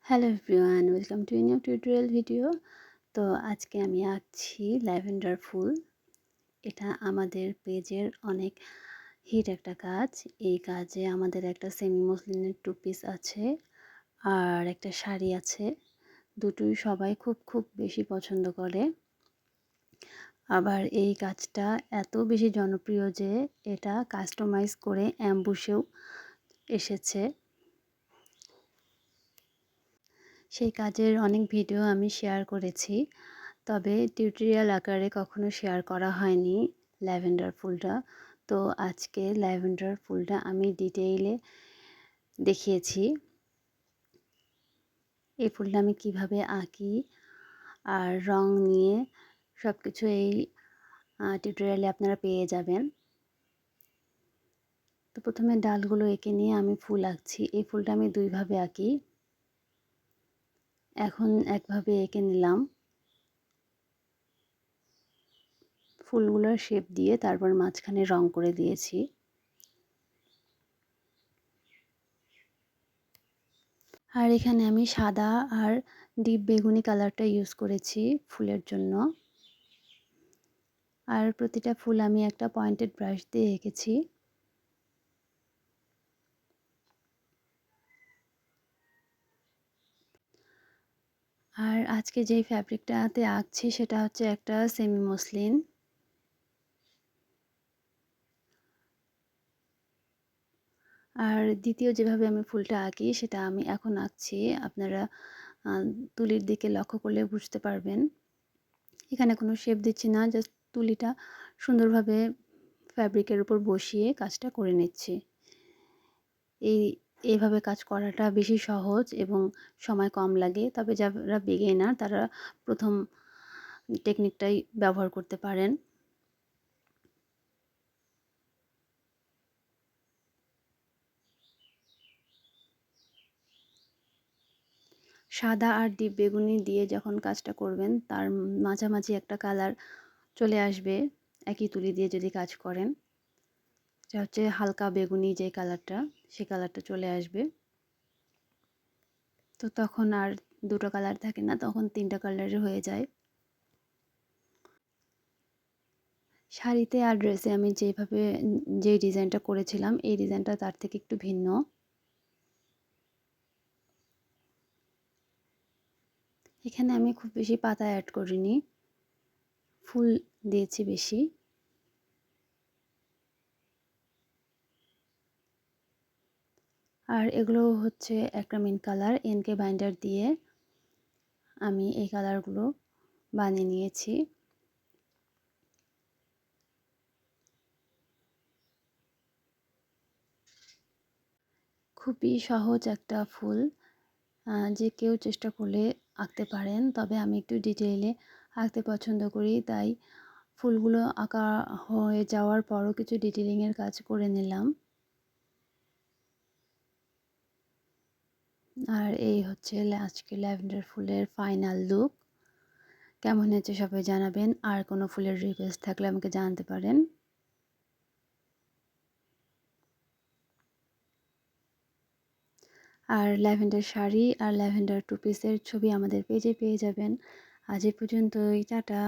Hello everyone, welcome to a new tutorial video. তো আজকে আমি আঁকছি ল্যাভেন্ডার ফুল। এটা আমাদের পেজের অনেক হিট একটা কাজ। এই কাজে আমাদের একটা সেমি মসলিনের টু পিস আছে আর একটা শাড়ি আছে। দুটোই সবাই খুব খুব বেশি পছন্দ করে। আবার এই কাজটা এত বেশি জনপ্রিয় যে এটা কাস্টমাইজ করে অ্যাম্বুশেও এসেছে। সেই কাজের অনেক ভিডিও আমি শেয়ার করেছি, তবে টিউটোরিয়াল আকারে কখনো শেয়ার করা হয়নি ল্যাভেন্ডার ফুলটা। তো আজকে ল্যাভেন্ডার ফুলটা আমি ডিটেইলে দেখিয়েছি। এই ফুলটা আমি কিভাবে আঁকি আর রং নিয়ে সব কিছু এই টিউটোরিয়ালে আপনারা পেয়ে যাবেন। তো প্রথমে ডালগুলো এঁকে নিয়ে আমি ফুল আঁকছি। এই ফুলটা আমি দুইভাবে আঁকি। এখন একভাবে এঁকে নিলাম, ফুলগুলোর শেপ দিয়ে তারপর মাঝখানে রং করে দিয়েছি। আর এখানে আমি সাদা আর ডিপ বেগুনি কালারটা ইউজ করেছি ফুলের জন্য। আর প্রতিটা ফুল আমি একটা পয়েন্টেড ব্রাশ দিয়ে এঁকেছি। আর আজকে যেই ফ্যাব্রিকটাতে আঁকছি সেটা হচ্ছে একটা সেমি মসলিন। আর দ্বিতীয় যেভাবে আমি ফুলটা আঁকি সেটা আমি এখন আঁকছি। আপনারা তুলির দিকে লক্ষ্য করলে বুঝতে পারবেন। এখানে কোনো শেপ দিচ্ছি না, জাস্ট তুলিটা সুন্দরভাবে ফ্যাব্রিকের উপর বসিয়ে কাজটা করে নিচ্ছি। এইভাবে কাজ করাটা বেশি সহজ এবং সময় কম লাগে। তবে যারা বিগিনার তারা প্রথম টেকনিকটাই ব্যবহার করতে পারেন। সাদা আর ডিপ বেগুনি দিয়ে যখন কাজটা করবেন তার মাঝামাঝি একটা কালার চলে আসবে একই তুলি দিয়ে যদি কাজ করেন। যা হচ্ছে হালকা বেগুনি যে কালারটা, সেই কালারটা চলে আসবে। তো তখন আর দুটো কালার থাকে না, তখন তিনটা কালারের হয়ে যায়। শাড়িতে আর ড্রেসে আমি যেভাবে যে ডিজাইনটা করেছিলাম এই ডিজাইনটা তার থেকে একটু ভিন্ন। এখানে আমি খুব বেশি পাতা অ্যাড করিনি, ফুল দিয়েছি বেশি। আর এগুলো হচ্ছে অ্যাক্রিলিক কালার, এনকে বাইন্ডার দিয়ে আমি এই কালারগুলো বানিয়ে নিয়েছি। খুবই সহজ একটা ফুল, যে কেউ চেষ্টা করলে আঁকতে পারেন। তবে আমি একটু ডিটেইলে আঁকতে পছন্দ করি, তাই ফুলগুলো আঁকা হয়ে যাওয়ার পরও কিছু ডিটেলিংয়ের কাজ করে নিলাম। আর এই হচ্ছে আজকে ল্যাভেন্ডার ফুলের ফাইনাল লুক। কেমন হয়েছে সবাই জানাবেন। আর কোনো ফুলের রিকোয়েস্ট থাকলে আমাকে জানাতে পারেন। আর ল্যাভেন্ডার শাড়ি আর ল্যাভেন্ডার টু পিসের ছবি আমাদের পেজে পেয়ে যাবেন। আজ এ পর্যন্তই, টাটা।